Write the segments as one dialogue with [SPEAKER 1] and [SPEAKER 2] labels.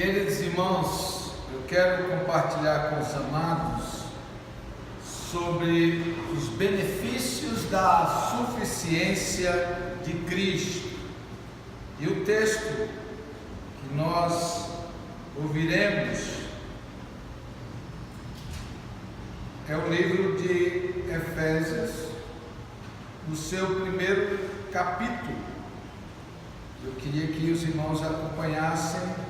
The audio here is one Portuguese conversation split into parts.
[SPEAKER 1] Queridos irmãos, eu quero compartilhar com os amados sobre os benefícios da suficiência de Cristo. E o texto que nós ouviremos é o livro de Efésios, no seu primeiro capítulo. Eu queria que os irmãos acompanhassem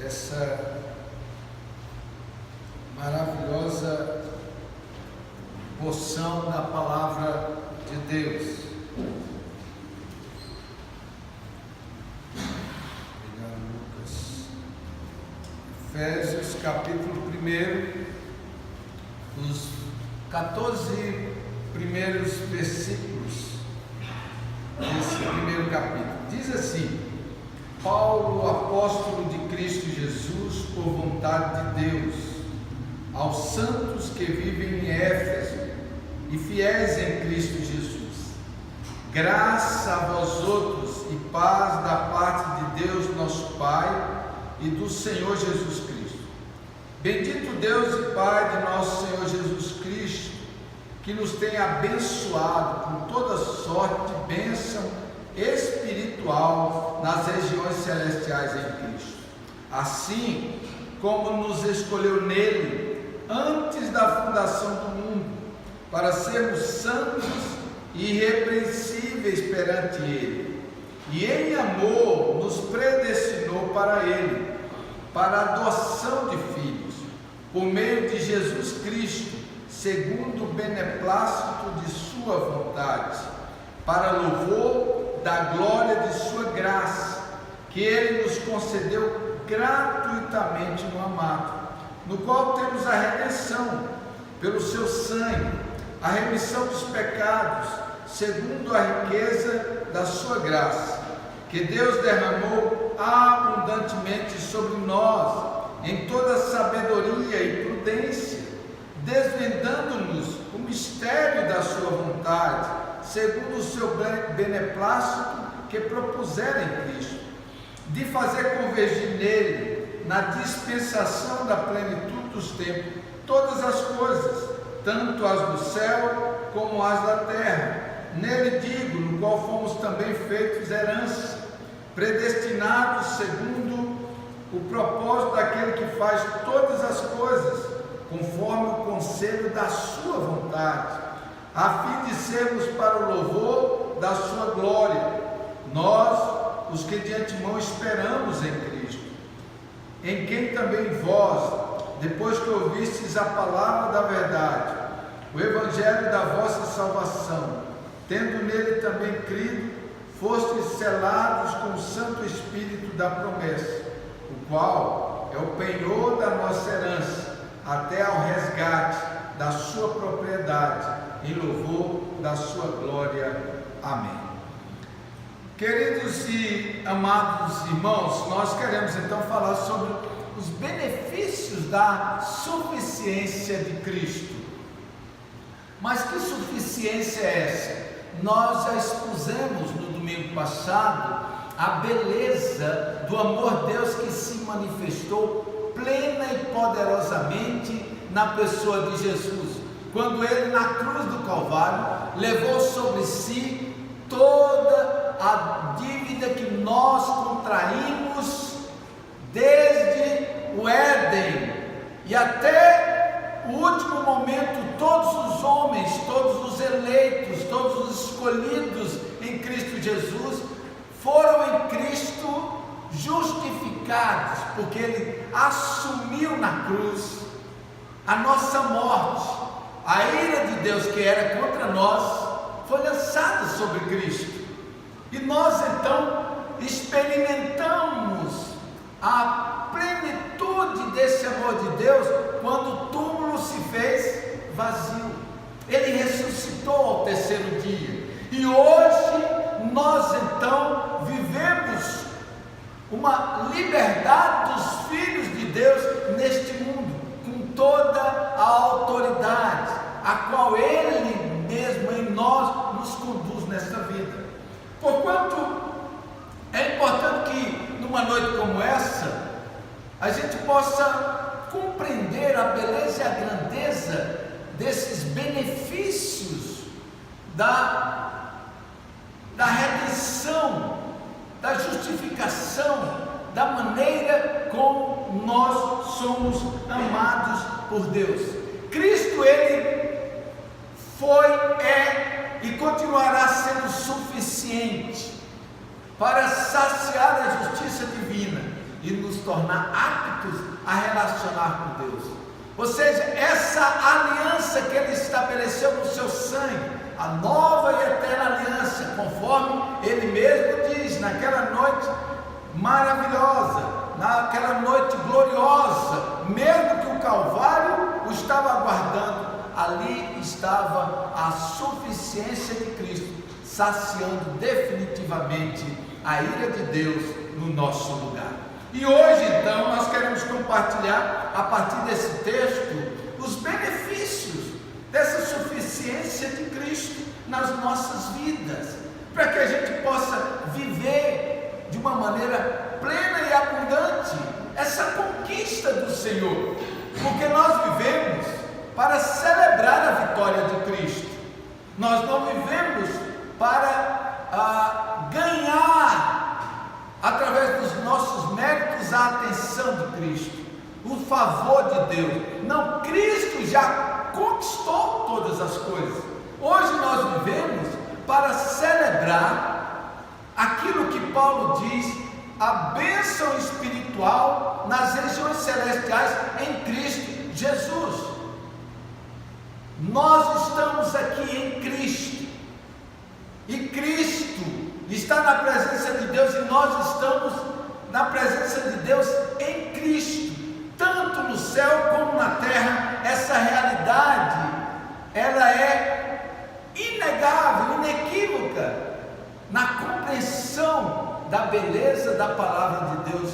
[SPEAKER 1] essa maravilhosa porção da palavra de Deus. Obrigado, Lucas. Efésios capítulo 1, os 14 primeiros versículos desse primeiro capítulo. Diz assim: Paulo, apóstolo de Cristo Jesus, por vontade de Deus, aos santos que vivem em Éfeso e fiéis em Cristo Jesus, graça a vós outros e paz da parte de Deus nosso Pai e do Senhor Jesus Cristo. Bendito Deus e Pai de nosso Senhor Jesus Cristo, que nos tem abençoado com toda sorte de bênção espiritual nas regiões celestiais em Cristo, assim como nos escolheu nele antes da fundação do mundo, para sermos santos e irrepreensíveis perante ele, e em amor nos predestinou para ele, para a adoção de filhos, por meio de Jesus Cristo, segundo o beneplácito de sua vontade, para louvor da glória de sua graça, que ele nos concedeu gratuitamente no amado, no qual temos a redenção pelo seu sangue, a remissão dos pecados, segundo a riqueza da sua graça, que Deus derramou abundantemente sobre nós, em toda sabedoria e prudência, desvendando-nos o mistério da sua vontade, segundo o seu beneplácito que propusera em Cristo, de fazer convergir nele, na dispensação da plenitude dos tempos, todas as coisas, tanto as do céu como as da terra. Nele digo, no qual fomos também feitos herança, predestinados segundo o propósito daquele que faz todas as coisas, conforme o conselho da sua vontade, a fim de sermos para o louvor da sua glória, nós, os que de antemão esperamos em Cristo, em quem também vós, depois que ouvistes a palavra da verdade, o evangelho da vossa salvação, tendo nele também crido, fostes selados com o Santo Espírito da promessa, o qual é o penhor da nossa herança, até ao resgate da sua propriedade, em louvor da sua glória. Amém. Queridos e amados irmãos, nós queremos então falar sobre os benefícios da suficiência de Cristo. Mas que suficiência é essa? Nós já expusemos no domingo passado a beleza do amor de Deus que se manifestou plena e poderosamente na pessoa de Jesus, quando ele na cruz do Calvário levou sobre si toda a dívida que nós contraímos desde o Éden e até o último momento. Todos os homens, todos os eleitos, todos os escolhidos em Cristo Jesus foram em Cristo justificados, porque ele assumiu na cruz a nossa morte. A ira de Deus que era contra nós foi lançada sobre Cristo, e nós então experimentamos a plenitude desse amor de Deus quando o túmulo se fez vazio. Ele ressuscitou ao terceiro dia, e hoje nós então vivemos uma liberdade dos filhos de Deus neste mundo, com toda a autoridade a qual ele mesmo em nós nos conduz nesta vida. Porquanto é importante que numa noite como essa a gente possa compreender a beleza e a grandeza desses benefícios da redenção, da justificação, da maneira como nós somos amados por Deus. Cristo, Ele foi, é e continuará sendo suficiente para saciar a justiça divina e nos tornar aptos a relacionar com Deus. Ou seja, essa aliança que Ele estabeleceu no seu sangue, a nova e eterna aliança, conforme Ele mesmo diz, naquela noite maravilhosa, naquela noite gloriosa, mesmo que o Calvário o estava aguardando, ali estava a suficiência de Cristo, saciando definitivamente a ira de Deus no nosso lugar. E hoje, então, nós queremos compartilhar, a partir desse texto, os benefícios dessa suficiência de Cristo nas nossas vidas, para que a gente possa viver de uma maneira plena e abundante essa conquista do Senhor, porque nós vivemos para celebrar a vitória de Cristo, nós não vivemos para ganhar, através dos nossos méritos, a atenção de Cristo, o favor de Deus. Não, Cristo já conquistou todas as coisas. Hoje nós vivemos para celebrar aquilo que Paulo diz, a bênção espiritual nas regiões celestiais em Cristo Jesus. Nós estamos aqui em Cristo, e Cristo está na presença de Deus, e nós estamos na presença de Deus em Cristo, tanto no céu como na terra. Essa realidade, ela é inegável, inequívoca, na compreensão da beleza da palavra de Deus,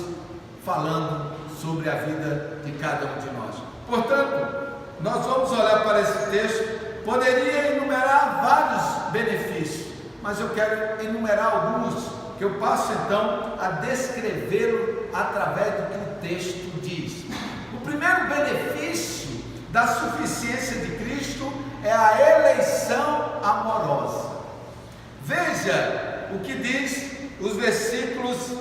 [SPEAKER 1] falando sobre a vida de cada um de nós. Portanto, nós vamos olhar para esse texto. Poderia enumerar vários benefícios, mas eu quero enumerar alguns, que eu passo então a descrevê-lo através do que o texto diz. O primeiro benefício da suficiência de Cristo é a eleição amorosa. Veja o que diz os versículos,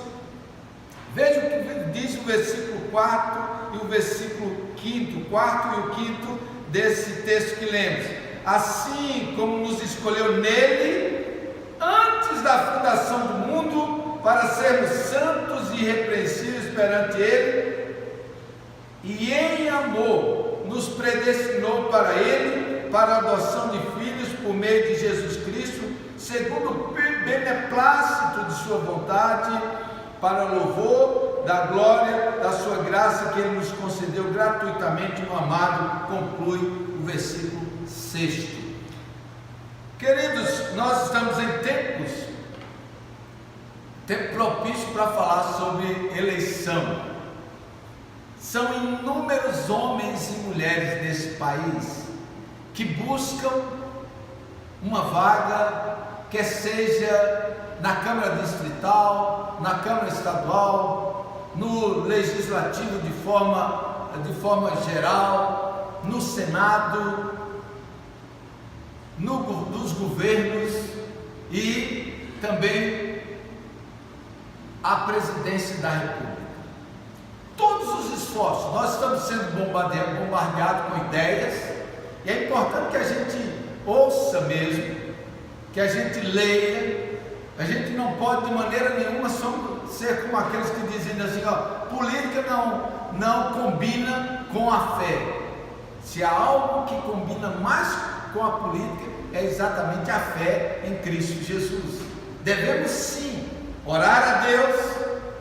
[SPEAKER 1] veja o que diz o versículo 4 e o versículo 5, o 4 e o 5 desse texto que lemos. Assim como nos escolheu nele, antes da fundação do mundo, para sermos santos e irrepreensíveis perante ele, e em amor nos predestinou para ele, para a adoção de filhos por meio de Jesus Cristo, segundo o beneplácito de sua vontade, para louvor da glória da sua graça que ele nos concedeu gratuitamente no amado. Conclui o versículo 6. Queridos, nós estamos em tempo propício para falar sobre eleição. São inúmeros homens e mulheres desse país que buscam uma vaga, quer seja na Câmara Distrital, na Câmara Estadual, no Legislativo de forma geral, no Senado, dos governos e também a presidência da República. Todos os esforços, nós estamos sendo bombardeados com ideias, e é importante que a gente ouça mesmo, que a gente leia. A gente não pode de maneira nenhuma ser como aqueles que dizem assim, política não combina com a fé. Se há algo que combina mais com a política, é exatamente a fé em Cristo Jesus. Devemos sim orar a Deus,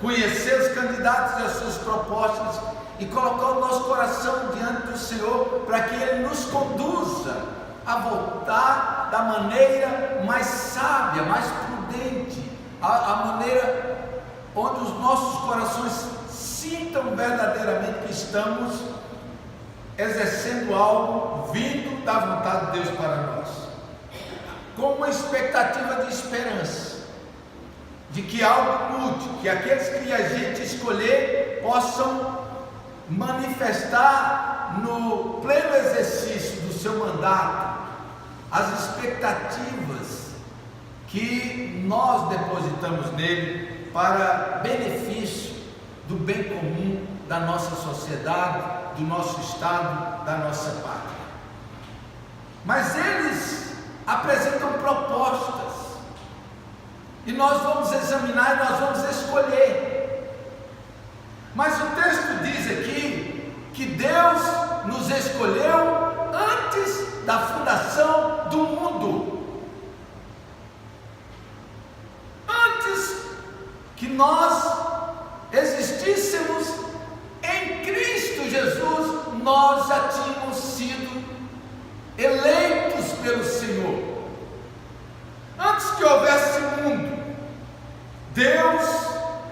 [SPEAKER 1] conhecer os candidatos e as suas propostas e colocar o nosso coração diante do Senhor, para que Ele nos conduza a voltar da maneira mais sábia, mais prudente, a maneira onde os nossos corações sintam verdadeiramente que estamos exercendo algo vindo da vontade de Deus para nós, com uma expectativa de esperança, de que algo mude, que aqueles que a gente escolher possam manifestar no pleno exercício do seu mandato as expectativas que nós depositamos nele para benefício do bem comum da nossa sociedade, do nosso estado, da nossa pátria. Mas eles apresentam propostas e nós vamos examinar e nós vamos escolher. Mas o texto diz aqui que Deus nos escolheu antes da fundação do mundo. Antes que nós existíssemos em Cristo Jesus, nós já tínhamos sido eleitos pelo Senhor. Antes que houvesse mundo, Deus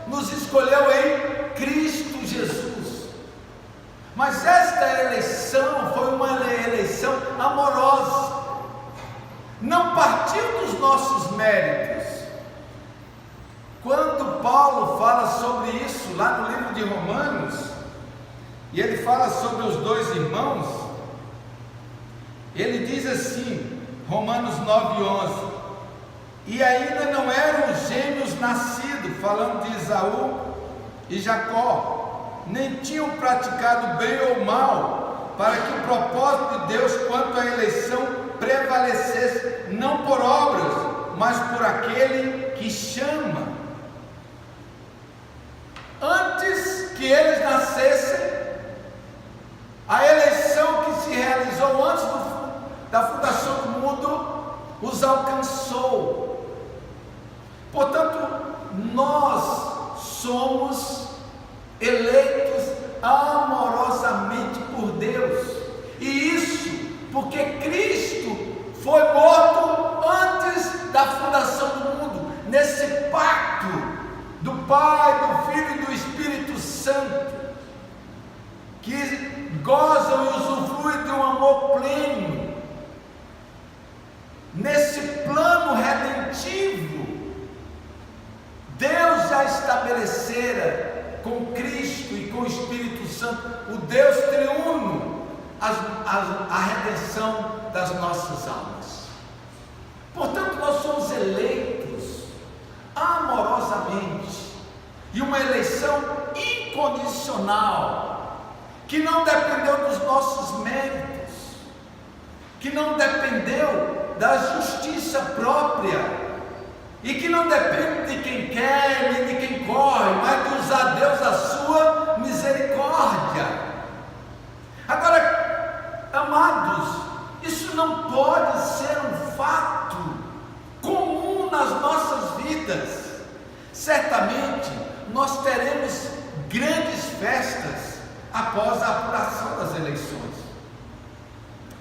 [SPEAKER 1] nos escolheu em Cristo Jesus. Mas esta eleição foi uma eleição amorosa, não partiu dos nossos méritos. Quando Paulo fala sobre isso lá no livro de Romanos, e ele fala sobre os dois irmãos, ele diz assim, Romanos 9:11, e ainda não eram os gêmeos nascidos, falando de Esaú e Jacó, nem tinham praticado bem ou mal, para que o propósito de Deus quanto à eleição prevalecesse, não por obras, mas por aquele que chama. Antes que eles nascessem, a eleição que se realizou antes da fundação do mundo os alcançou. Portanto, nós somos eleitos amorosamente por Deus, e isso porque Cristo foi morto antes da fundação do mundo, nesse pacto do Pai, do Filho e do Espírito Santo, que gozam e usufruem de um amor pleno. Nesse plano redentivo, Deus já estabelecera com Cristo e com o Espírito Santo, o Deus triuno, a redenção das nossas almas. Portanto, nós somos eleitos amorosamente, e uma eleição incondicional, que não dependeu dos nossos méritos, que não dependeu da justiça própria, e que não depende de quem quer nem de quem corre, mas de usar Deus a sua misericórdia. Agora, amados, isso não pode ser um fato comum nas nossas vidas. Certamente nós teremos grandes festas após a apuração das eleições.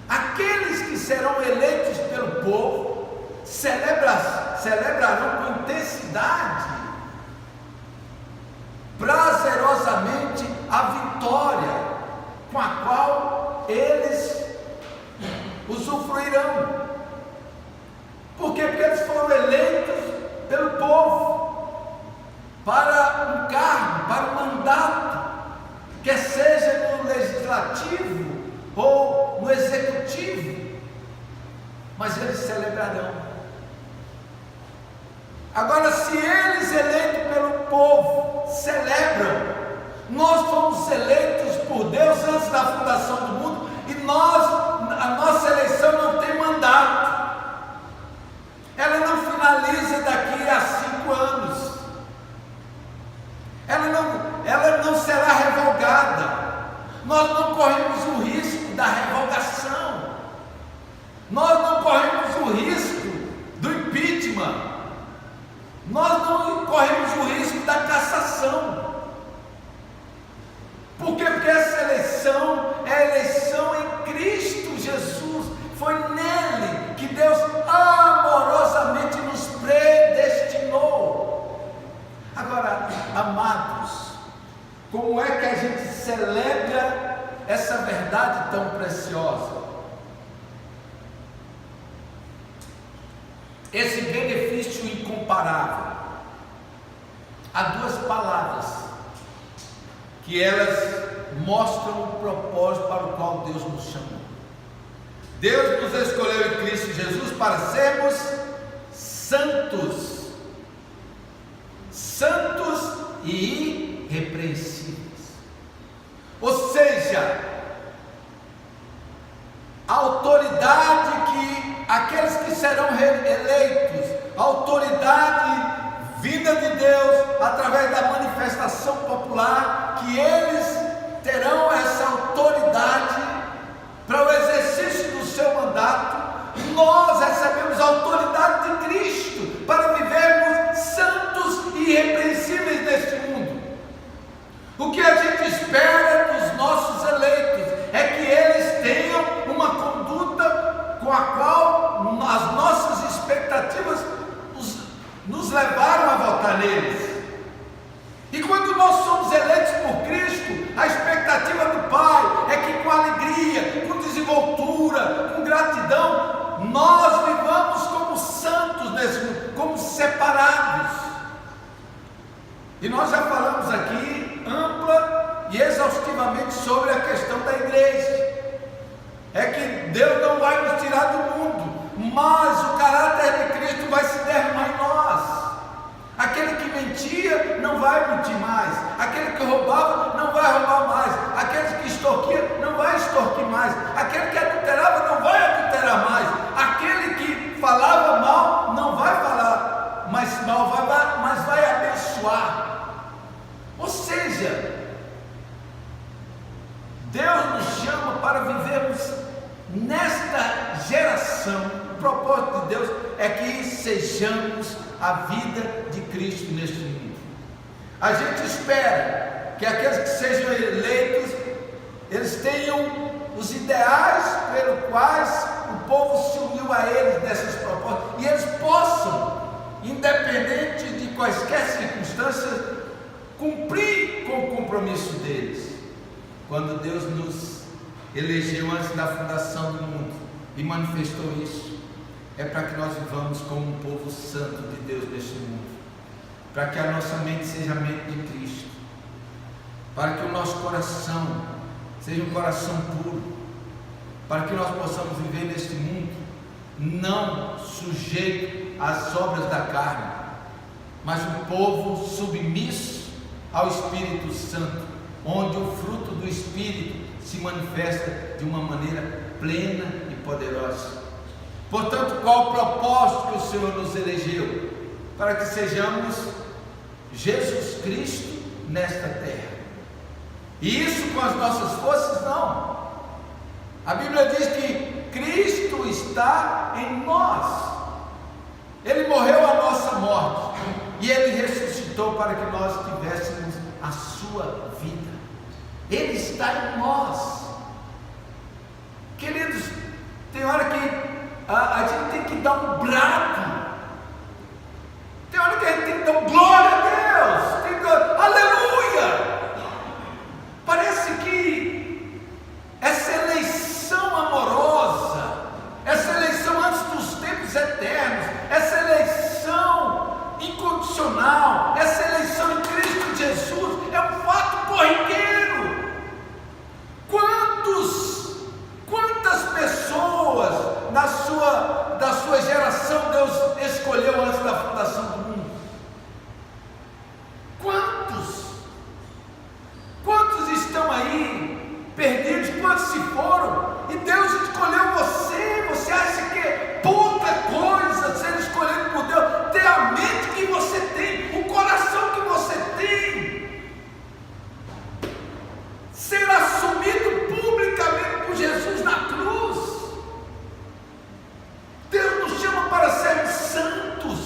[SPEAKER 1] Aqueles que serão eleitos pelo povo celebrarão com intensidade, prazerosamente, a vitória com a qual eles usufruirão. Por quê? Porque eles foram eleitos pelo povo para um cargo, para um mandato, quer seja no legislativo ou no executivo, mas eles celebrarão. Agora, se eles eleitos pelo povo celebram, nós fomos eleitos por Deus antes da fundação do mundo, e a nossa eleição não tem mandato, ela não finaliza daqui a 5 anos, ela não será revogada. Nós não corremos o risco da revogação, nós não corremos o risco do impeachment, nós não corremos o risco da cassação. Por quê? Porque essa eleição é a eleição em Cristo Jesus. Foi nele que Deus amorosamente nos predestinou. Agora, amados, como é que a gente celebra essa verdade tão preciosa? Esse benefício incomparável. Há duas palavras que elas mostram o propósito para o qual Deus nos chamou. Deus nos escolheu em Cristo Jesus para sermos santos, santos e irrepreensíveis. Ou seja, a autoridade que aqueles que serão eleitos, a autoridade vinda de Deus através da manifestação popular, que eles terão essa autoridade para o exercício do seu mandato. Nós recebemos a autoridade de Cristo para vivermos santos e irrepreensíveis neste mundo. O que a gente espera dos nossos eleitos é que eles tenham uma conduta com a qual as nossas expectativas nos levaram a votar neles. E quando nós somos eleitos por Cristo, a expectativa do Pai é que com alegria, com desenvoltura, com gratidão, nós vivamos como santos nesse mundo, como separados. E nós já falamos aqui ampla e exaustivamente sobre a questão da igreja. É que Deus não vai nos tirar do mundo, mas o caráter de Cristo vai se derramar em nós. Aquele que mentia não vai mentir mais, aquele que roubava não vai roubar mais, aquele que extorquia não vai extorquir mais, aquele que adulterava não vai adulterar mais, aquele que falava mal não vai falar mais mal, mas vai abençoar. Ou seja, Deus nos chama para vivermos nesta geração. O propósito de Deus é que sejamos a vida de Cristo neste mundo. A gente espera que aqueles que sejam eleitos, eles tenham os ideais pelos quais o povo se uniu a eles nessas propostas, e eles possam, independente de quaisquer circunstâncias, cumprir com o compromisso deles. Quando Deus nos elegeu antes da fundação do mundo e manifestou isso, é para que nós vivamos como um povo santo de Deus neste mundo, para que a nossa mente seja a mente de Cristo, para que o nosso coração seja um coração puro, para que nós possamos viver neste mundo não sujeito às obras da carne, mas um povo submisso ao Espírito Santo, onde o fruto do Espírito se manifesta de uma maneira plena e poderosa. Portanto, qual o propósito que o Senhor nos elegeu? Para que sejamos Jesus Cristo nesta terra. E isso com as nossas forças? Não. A Bíblia diz que Cristo está em nós. Ele morreu a nossa morte e Ele ressuscitou para que nós tivéssemos a sua vida. Ele está em nós. Queridos, tem hora que a gente tem que dar um brado, tem hora que a gente tem que dar um glória a Deus, tem que dar aleluia. Parece que essa eleição amorosa, essa eleição antes dos tempos eternos, essa eleição incondicional, essa eleição em Cristo Jesus é um fato corriqueiro. Quantas pessoas da sua geração Deus escolheu antes da fundação do mundo? Quantos estão aí perdidos? Quantos se foram? E Deus escolheu você. Você acha que é pouca coisa ser escolhido por Deus? Ter a mente que você tem, o coração que você tem, ser assumido publicamente por Jesus na cruz. Deus nos chama para sermos santos,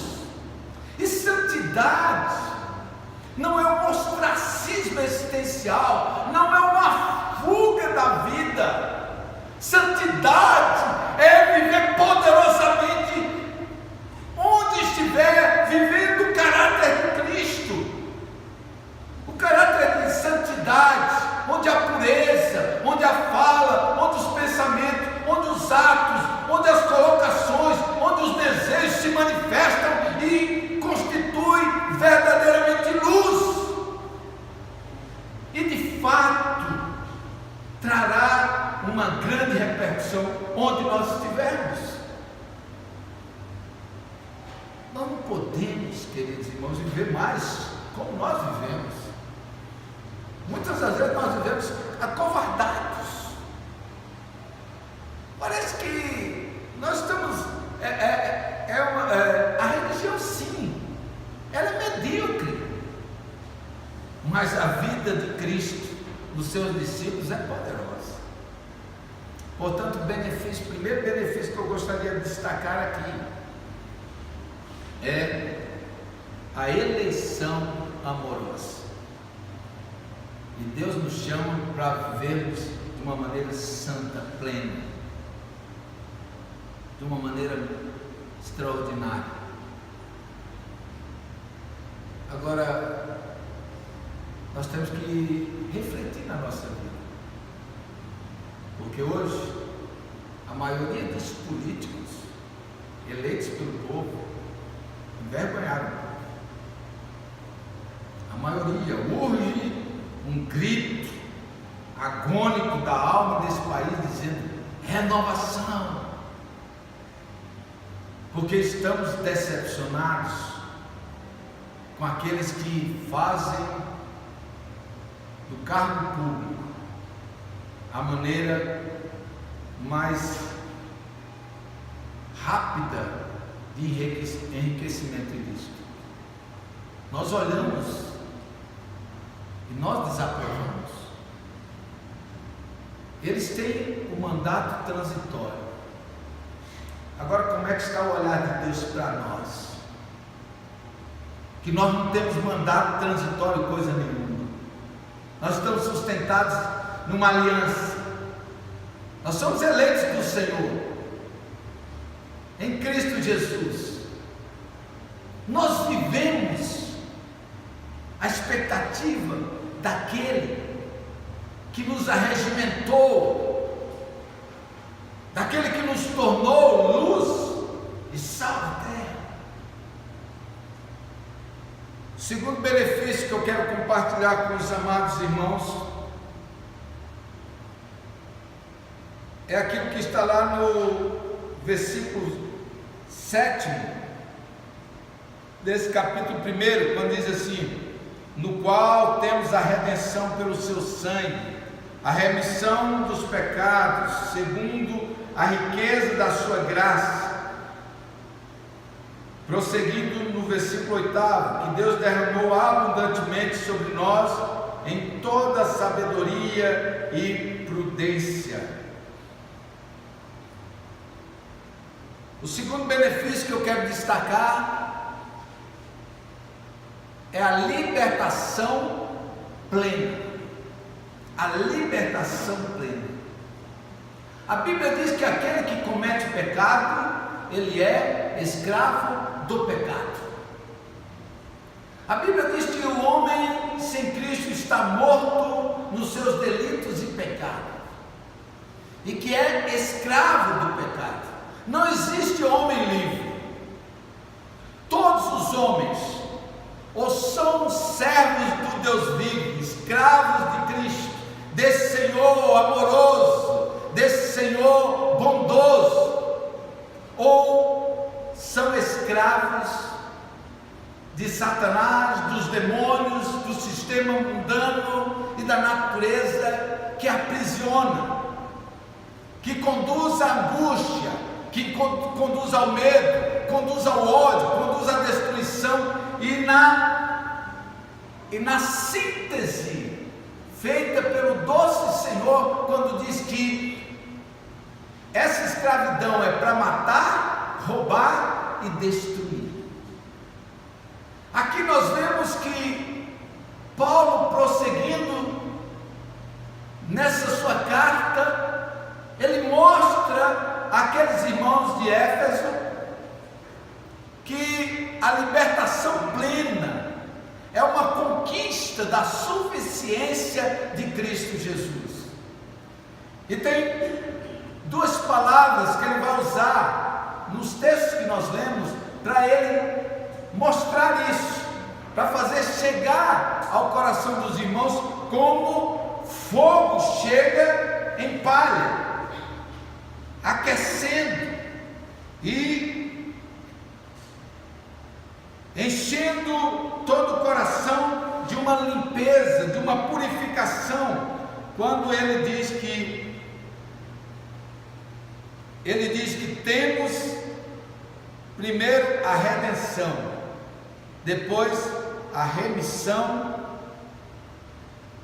[SPEAKER 1] e santidade não é um ostracismo existencial, não é uma fuga da vida. Santidade é viver poderosamente onde estiver, vivendo o caráter de Cristo, o caráter de santidade, onde a pureza, onde a fala, onde os pensamentos, onde os atos, onde as colocações, onde os desejos se manifestam e constituem verdadeiramente luz. E de fato, onde nós estivermos. Nós não podemos, queridos irmãos, viver mais como nós vivemos. Muitas das vezes nós vivemos acovardados. Parece que nós estamos. A religião, sim, ela é medíocre, mas a vida de Cristo nos seus discípulos é poderosa. Portanto, o primeiro benefício que eu gostaria de destacar aqui é a eleição amorosa. E Deus nos chama para vivermos de uma maneira santa, plena, de uma maneira extraordinária. Agora, nós temos que refletir na nossa vida, porque hoje a maioria dos políticos eleitos pelo povo envergonharam o povo. A maioria urge um grito agônico da alma desse país dizendo renovação, porque estamos decepcionados com aqueles que fazem do cargo público a maneira mais rápida de enriquecimento ilícito. Nós olhamos e nós desaprovamos. Eles têm o mandato transitório. Agora, como é que está o olhar de Deus para nós? Que nós não temos mandato transitório coisa nenhuma. Nós estamos sustentados numa aliança. Nós somos eleitos do Senhor em Cristo Jesus. Nós vivemos a expectativa daquele que nos arregimentou, daquele que nos tornou luz e sal da terra. O segundo benefício que eu quero compartilhar com os amados irmãos é aquilo que está lá no versículo 7 desse capítulo 1, quando diz assim: no qual temos a redenção pelo seu sangue, a remissão dos pecados, segundo a riqueza da sua graça. Prosseguindo no versículo 8, que Deus derramou abundantemente sobre nós em toda sabedoria e prudência. O segundo benefício que eu quero destacar é a libertação plena. A libertação plena. A Bíblia diz que aquele que comete pecado, ele é escravo do pecado. A Bíblia diz que o homem sem Cristo está morto nos seus delitos e pecados, e que é escravo do pecado. Não existe homem livre. Todos os homens ou são servos do Deus vivo, escravos de Cristo, desse Senhor amoroso, desse Senhor bondoso, ou são escravos de Satanás, dos demônios, do sistema mundano e da natureza que aprisiona, que conduz à angústia, que conduz ao medo, conduz ao ódio, conduz à destruição, e na síntese feita pelo doce Senhor, quando diz que essa escravidão é para matar, roubar e destruir. Aqui nós vemos que Paulo, prosseguindo nessa sua carta, ele mostra àqueles irmãos de Éfeso que a libertação plena é uma conquista da suficiência de Cristo Jesus. E tem duas palavras que ele vai usar nos textos que nós lemos para ele mostrar isso, para fazer chegar ao coração dos irmãos como fogo chega em palha. aquecendo e enchendo todo o coração de uma limpeza, de uma purificação, quando ele diz que temos primeiro a redenção, depois a remissão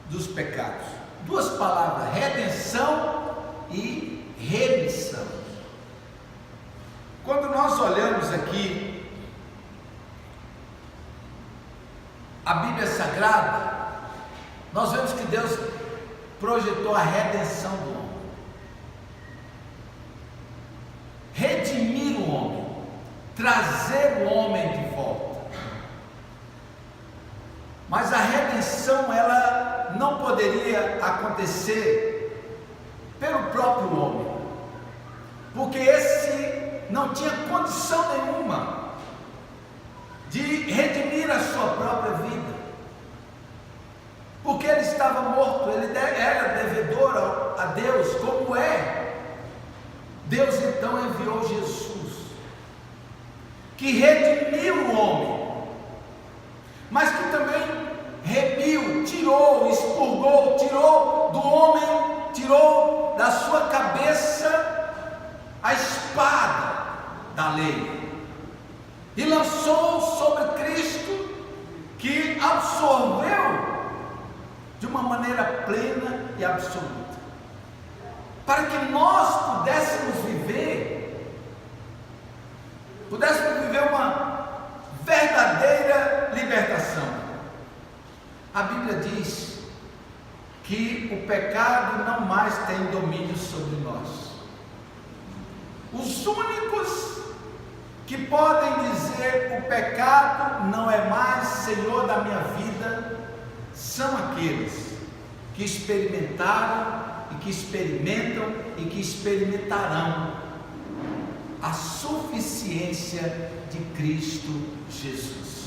[SPEAKER 1] dos pecados. Duas palavras, redenção e remissão. Quando nós olhamos aqui a Bíblia Sagrada, nós vemos que Deus projetou a redenção do homem, redimir o homem, trazer o homem de volta. Mas a redenção, ela não poderia acontecer pelo próprio homem, porque esse não tinha condição nenhuma de redimir a sua própria vida, porque ele estava morto, ele era devedor a Deus, como é. Deus então enviou Jesus, que redimiu o homem, mas que também remiu, tirou, expurgou, tirou do homem, tirou da sua cabeça a espada da lei e lançou sobre Cristo, que absorveu de uma maneira plena e absoluta, para que nós pudéssemos viver uma verdadeira libertação. A Bíblia diz que o pecado não mais tem domínio sobre nós. Os únicos que podem dizer o pecado não é mais Senhor da minha vida são aqueles que experimentaram e que experimentam e que experimentarão a suficiência de Cristo Jesus.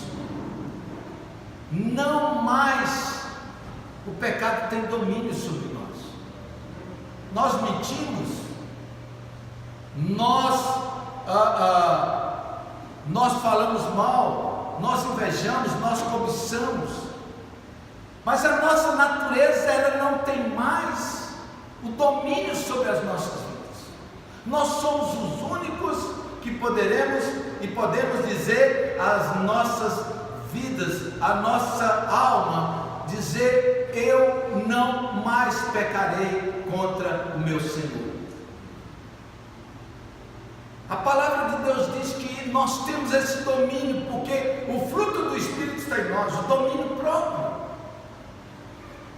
[SPEAKER 1] Não mais o pecado tem domínio sobre nós. Nós mentimos, nós falamos mal, nós invejamos, nós cobiçamos, mas a nossa natureza, ela não tem mais o domínio sobre as nossas vidas. Nós somos os únicos que poderemos e podemos dizer às nossas vidas, à nossa alma, dizer: eu não mais pecarei contra o meu Senhor. A palavra de Deus diz que nós temos esse domínio, porque o fruto do Espírito está em nós, o domínio próprio.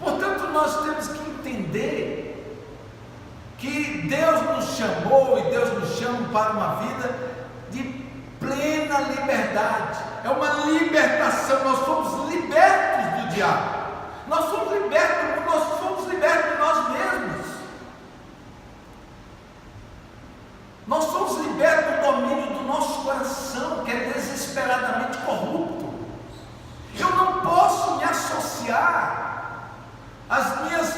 [SPEAKER 1] Portanto, nós temos que entender que Deus nos chamou e Deus nos chama para uma vida de plena liberdade. É uma libertação. Nós somos libertos do diabo, nós somos libertos de nós mesmos, nós somos libertos do domínio do nosso coração, que é desesperadamente corrupto. Eu não posso me associar às minhas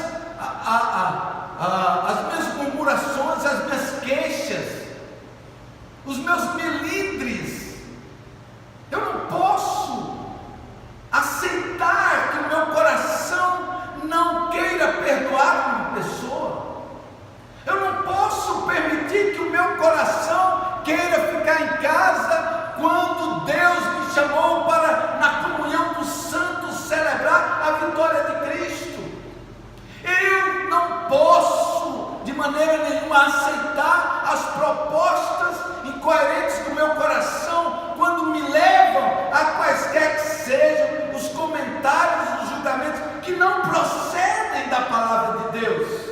[SPEAKER 1] murmurações, as minhas queixas, os meus melindres. Eu não posso aceitar que o meu coração não queira perdoar uma pessoa. Eu não posso permitir que o meu coração queira ficar em casa quando Deus me chamou para, na comunhão dos santos, celebrar a vitória de Cristo. Eu não posso de maneira nenhuma aceitar as propostas incoerentes do meu coração quando me levam a quaisquer que sejam os comentários, os julgamentos que não procedem da palavra de Deus.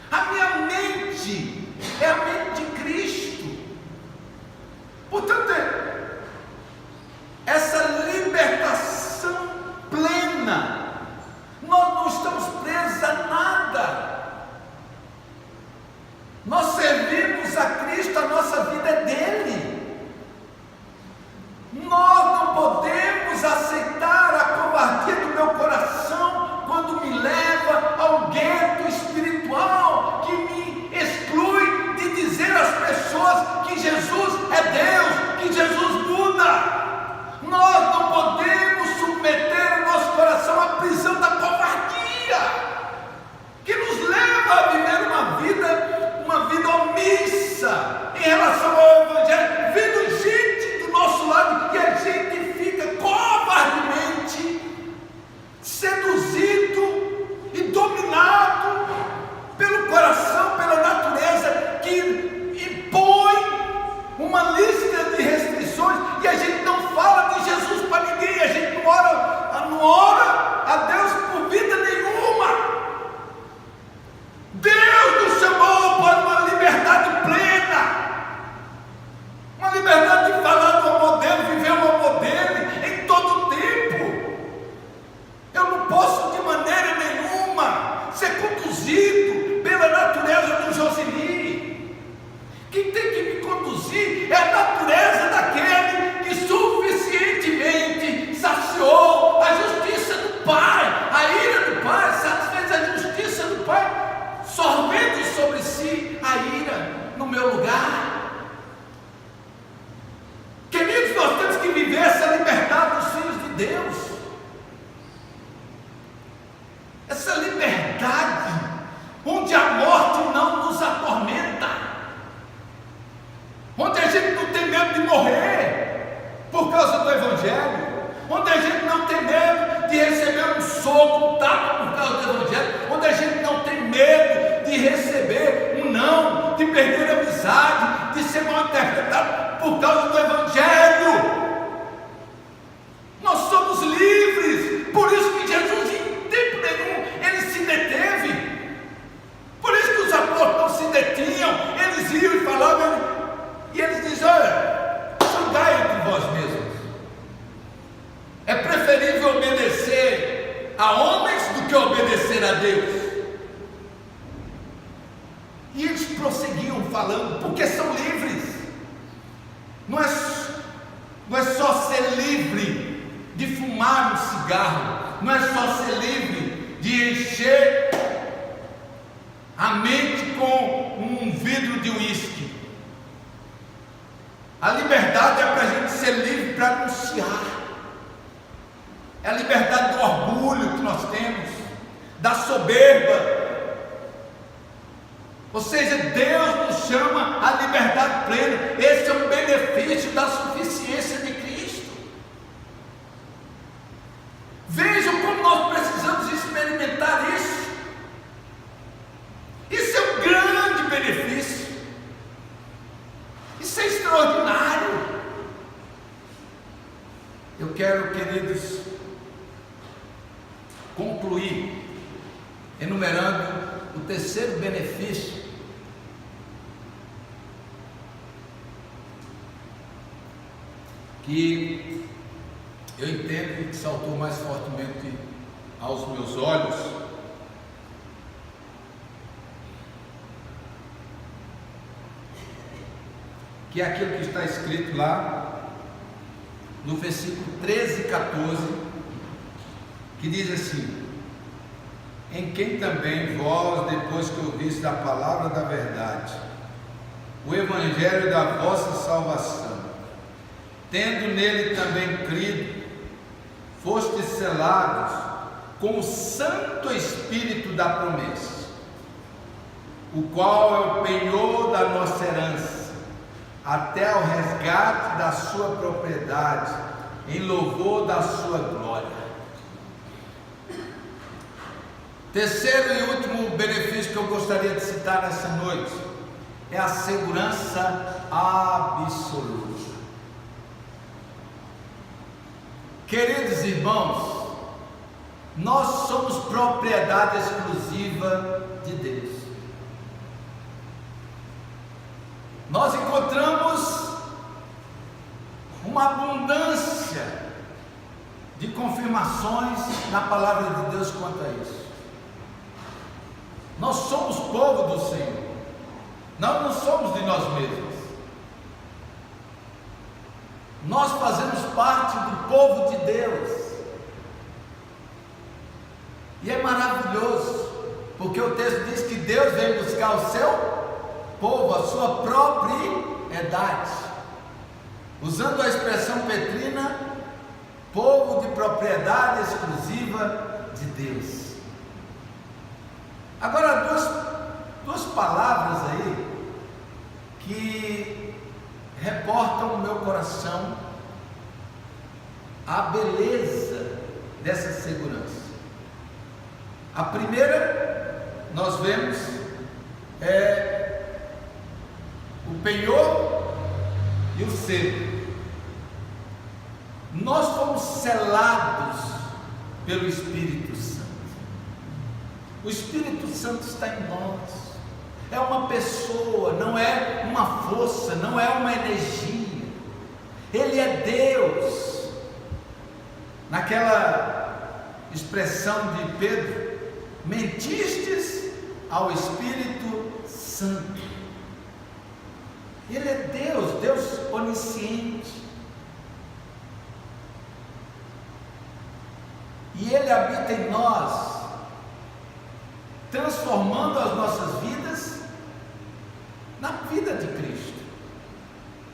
[SPEAKER 1] A minha mente é a mente de Cristo. Portanto, essa libertação plena, nós não estamos presos a nada. Nós servimos a Cristo, a nossa vida é dele. Nós não podemos aceitar a covardia do meu coração quando me leva ao gueto espiritual que me exclui de seduzido e dominado pelo coração, pela natureza que impõe uma lista de restrições, e a gente não fala de Jesus para ninguém, a gente não ora a Deus por vida nenhuma. Deus nos chamou para uma liberdade plena, uma liberdade de falar do amor dele, viver o amor dele em todo o tempo. Eu não posso de maneira nenhuma ser conduzido pela natureza do Josili. Quem tem que me conduzir é a natureza daquele que suficientemente saciou a justiça do Pai, a ira do Pai, satisfez a justiça do Pai, sorvendo sobre si a ira no meu lugar. Queridos, nós temos que viver essa liberdade dos filhos de Deus, essa liberdade onde a morte não nos atormenta, onde a gente não tem medo de morrer por causa do Evangelho, onde a gente não tem medo de receber um soco, um tapa por causa do Evangelho, onde a gente não tem medo de receber um não, de perder a amizade, de ser mal interpretado por causa do Evangelho. Nós somos livres, por isso que Jesus em tempo nenhum ele se deteve, por isso que os apóstolos não se detinham, eles iam e falavam, e eles diziam: olha, julgai entre vós mesmos, é preferível obedecer a homens do que obedecer a Deus. E eles prosseguiam falando, porque são livres. Não é só ser livre de fumar um cigarro, não é só ser livre de encher a mente com um vidro de uísque. A liberdade é para a gente ser livre para anunciar. É a liberdade do orgulho que nós temos, da soberba. Ou seja, Deus nos chama à liberdade plena. Esse é um benefício da suficiência de Cristo. Vejam como nós precisamos experimentar isso. Isso é um grande benefício. Isso é extraordinário. Eu quero, queridos, concluir enumerando o terceiro benefício que eu entendo que saltou mais fortemente aos meus olhos, que é aquilo que está escrito lá no versículo 13 e 14, que diz assim: em quem também vós, depois que ouvistes a palavra da verdade, o evangelho da vossa salvação, tendo nele também crido, fostes selados com o Santo Espírito da promessa, o qual é o penhor da nossa herança, até ao resgate da sua propriedade, em louvor da sua glória. Terceiro e último benefício que eu gostaria de citar nessa noite é a segurança absoluta. Queridos irmãos, nós somos propriedade exclusiva de Deus. Nós encontramos uma abundância de confirmações na palavra de Deus quanto a isso. Nós somos povo do Senhor, nós não somos de nós mesmos. Nós fazemos parte do povo de Deus, e é maravilhoso, porque o texto diz que Deus vem buscar o seu povo, a sua propriedade, usando a expressão petrina, povo de propriedade exclusiva de Deus. Agora, duas palavras aí que reportam o meu coração a beleza dessa segurança. A primeira, nós vemos, é o penhor e o selo. Nós fomos selados pelo Espírito Santo. O Espírito Santo está em nós. É uma pessoa, não é uma força, não é uma energia. Ele é Deus. Naquela expressão de Pedro, mentistes ao Espírito Santo. Ele é Deus, Deus onisciente. E Ele habita em nós, transformando as nossas vidas na vida de Cristo.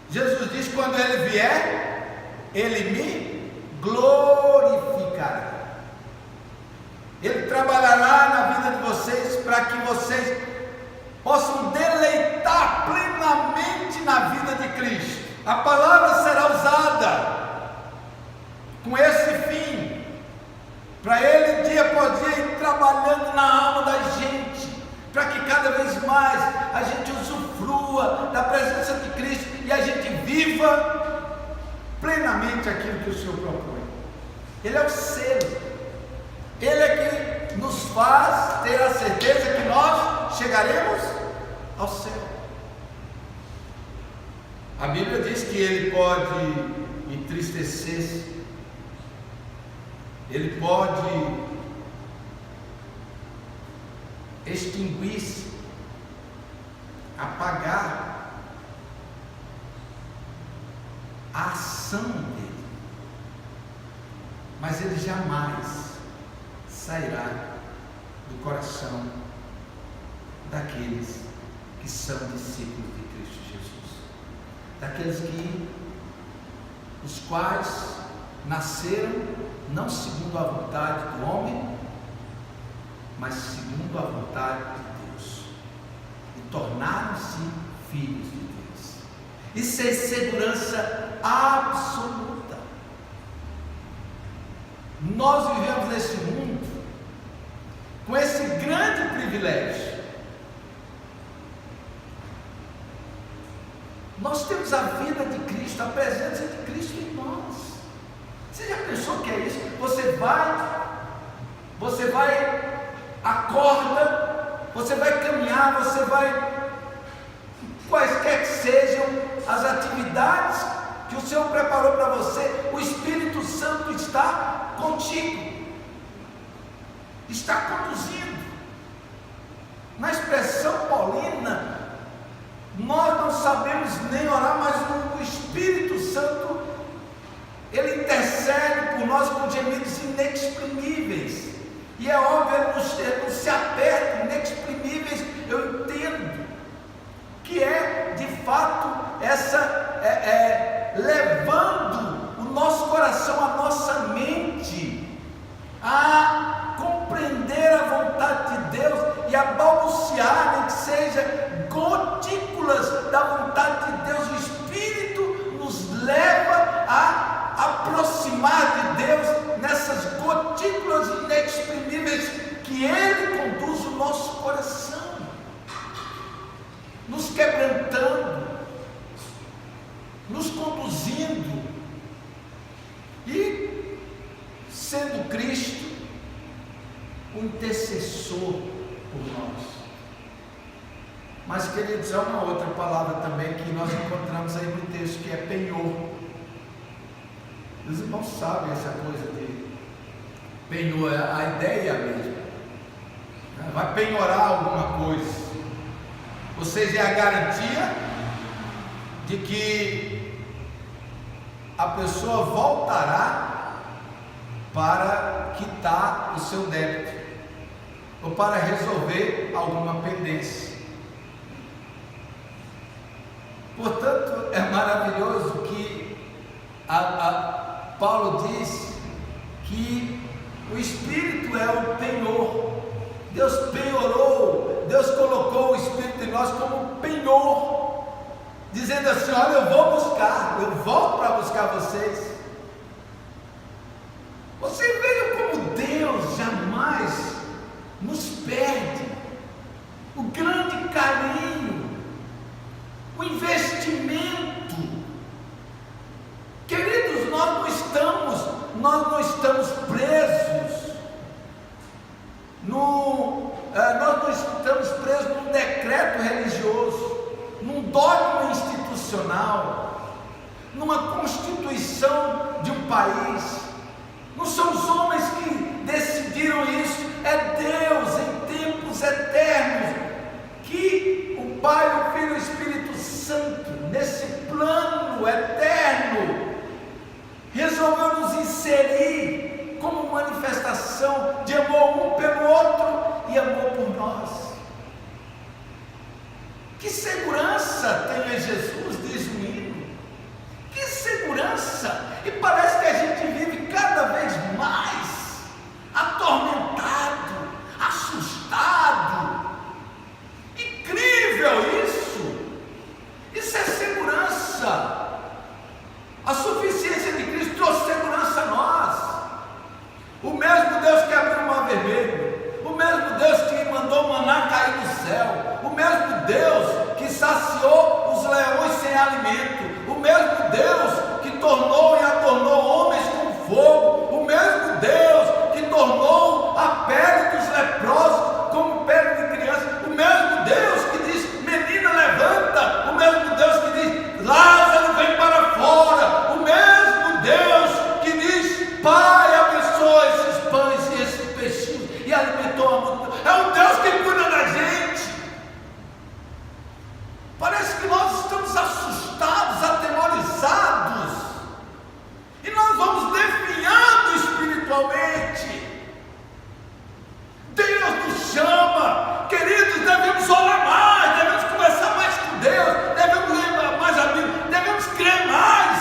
[SPEAKER 1] Jesus diz: quando Ele vier, Ele me glorificará. Ele trabalhará na vida de vocês para que vocês possam deleitar plenamente na vida de Cristo. A palavra será usada com esse fim, para Ele dia após dia ir trabalhando na alma da gente, para que cada vez mais a gente usufrua da presença de Cristo e a gente viva plenamente aquilo que o Senhor propõe. Ele é o selo, Ele é que nos faz ter a certeza que nós chegaremos ao céu. A Bíblia diz que Ele pode entristecer-se, Ele pode extinguir-se, apagar a ação dele, mas ele jamais sairá do coração daqueles que são discípulos de Cristo Jesus, daqueles os quais nasceram não segundo a vontade do homem, mas segundo a vontade de Deus, e tornaram-se filhos de Deus. Isso é segurança absoluta. Nós vivemos nesse mundo com esse grande privilégio. Nós temos a vida de Cristo, a presença de Cristo em nós. Você já pensou que é isso? Você vai, acorda, você vai caminhar, você vai, quaisquer que sejam as atividades que o Senhor preparou para você, o Espírito Santo está contigo, está conduzindo. Na expressão paulina, nós não sabemos nem orar, mas o Espírito Santo, Ele intercede por nós com gemidos inexprimíveis. E é óbvio, Ele não se aperta, inexprimíveis. Eu entendo que é de fato levando o nosso coração, a nossa mente a compreender a vontade de Deus e a balbuciar, nem que seja gotículas da vontade de Deus. O Espírito nos leva a aproximar de Deus nessas gotículas inexprimíveis que Ele conduz o nosso coração, nos quebrantando, nos conduzindo e sendo Cristo o intercessor por nós. Mas, queridos, há uma outra palavra também que nós encontramos aí no texto, que é penhor. Os irmãos sabem essa coisa de penhor, a ideia mesmo, vai penhorar alguma coisa, ou seja, é a garantia de que a pessoa voltará para quitar o seu débito, ou para resolver alguma pendência. Portanto, é maravilhoso que Paulo diz que o Espírito é o penhor. Deus penhorou, Deus colocou o Espírito em nós como penhor, dizendo assim: olha, eu vou buscar, eu volto para buscar vocês. Você veja como Deus jamais nós não estamos presos num decreto religioso, num dogma institucional, numa constituição de um país. Não são os homens que decidiram isso, é Deus em tempos eternos, que o Pai, o Filho e o Espírito Santo, nesse plano eterno, resolveu nos inserir como manifestação de amor um pelo outro e amor por nós. Que segurança tem em Jesus, diz o hino. Que segurança! E parece que a gente vive cada vez mais atormentado, assustado. Incrível isso! Isso é segurança. A suficiência de Cristo trouxe segurança a nós. O mesmo Deus que abriu o mar vermelho, o mesmo Deus que mandou o maná cair do céu, o mesmo Deus que saciou os leões sem alimento, o mesmo Deus que tornou e adornou homens com fogo, o mesmo Deus que tornou a pele dos leprosos como pele de criança, o mesmo Deus que diz: menina, levanta, o mesmo Deus que diz: Lázaro, vem para fora, o mesmo Deus que diz: Pai, abençoa esses pães e esses peixinhos, e alimentou a multidão. É um Deus que cuida da gente. Parece que nós estamos assustados, atemorizados, e nós vamos definhando espiritualmente. Deus nos chama, queridos, devemos orar mais, devemos conversar mais com Deus, devemos ler mais a Bíblia, devemos crer mais,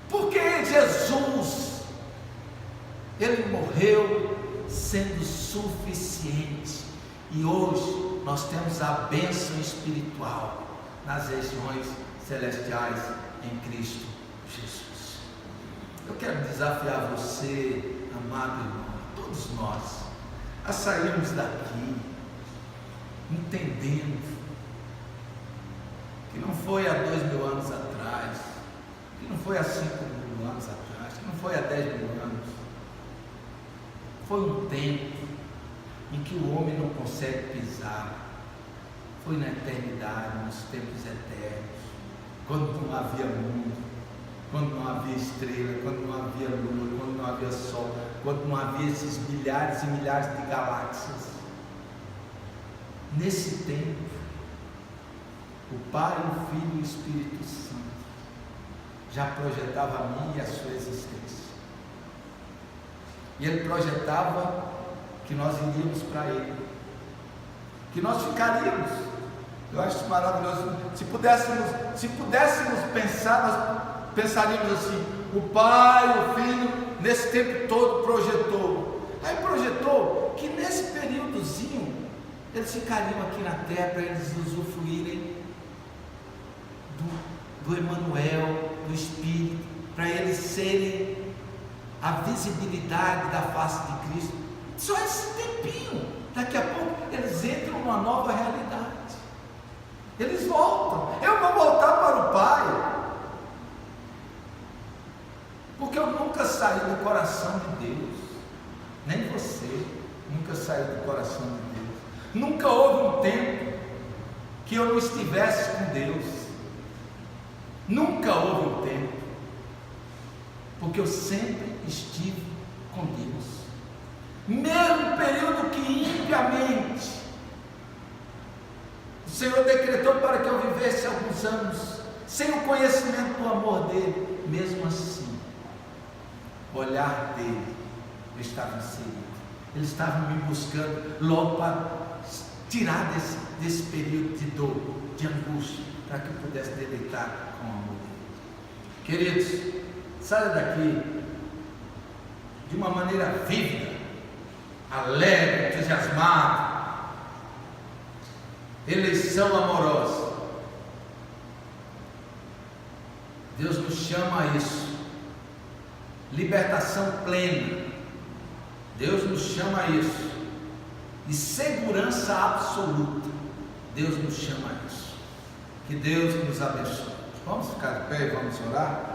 [SPEAKER 1] porque Jesus, Ele morreu sendo suficiente, e hoje nós temos a bênção espiritual nas regiões celestiais em Cristo Jesus. Eu quero desafiar você, amado irmão, todos nós, a sairmos daqui entendendo que não foi há 2000 anos atrás, que não foi há 5000 anos atrás, que não foi há 10.000 anos. Foi um tempo em que o homem não consegue pisar. Foi na eternidade, nos tempos eternos, quando não havia mundo, quando não havia estrela, quando não havia lua, quando não havia sol, quando não havia esses milhares e milhares de galáxias. Nesse tempo, o Pai, o Filho e o Espírito Santo já projetava a mim e a sua existência. E Ele projetava que nós iríamos para Ele, que nós ficaríamos. Eu acho isso maravilhoso. Se pudéssemos pensar, nós pensaríamos assim: o Pai, o Filho, nesse tempo todo projetou. Aí projetou que nesse períodozinho eles ficariam aqui na terra para eles usufruírem do Emmanuel, do Espírito, para eles serem a visibilidade da face de Cristo. Só esse tempinho. Daqui a pouco eles entram numa nova realidade. Eles voltam. Eu vou voltar para o Pai, porque eu nunca saí do coração de Deus. Nem você nunca saiu do coração de Deus. Nunca houve um tempo que eu não estivesse com Deus. Nunca houve um tempo, porque eu sempre estive com Deus. Mesmo período que impiamente o Senhor decretou para que eu vivesse alguns anos sem o conhecimento do amor dele, mesmo assim, o olhar dele eu estava inserido. Ele estava me buscando logo para tirar desse período de dor, de angústia, para que eu pudesse deleitar com o amor dele. Queridos, saia daqui de uma maneira vívida, alegre, entusiasmado. Eleição amorosa. Deus nos chama a isso. Libertação plena. Deus nos chama a isso. E segurança absoluta. Deus nos chama a isso. Que Deus nos abençoe. Vamos ficar de pé e vamos orar?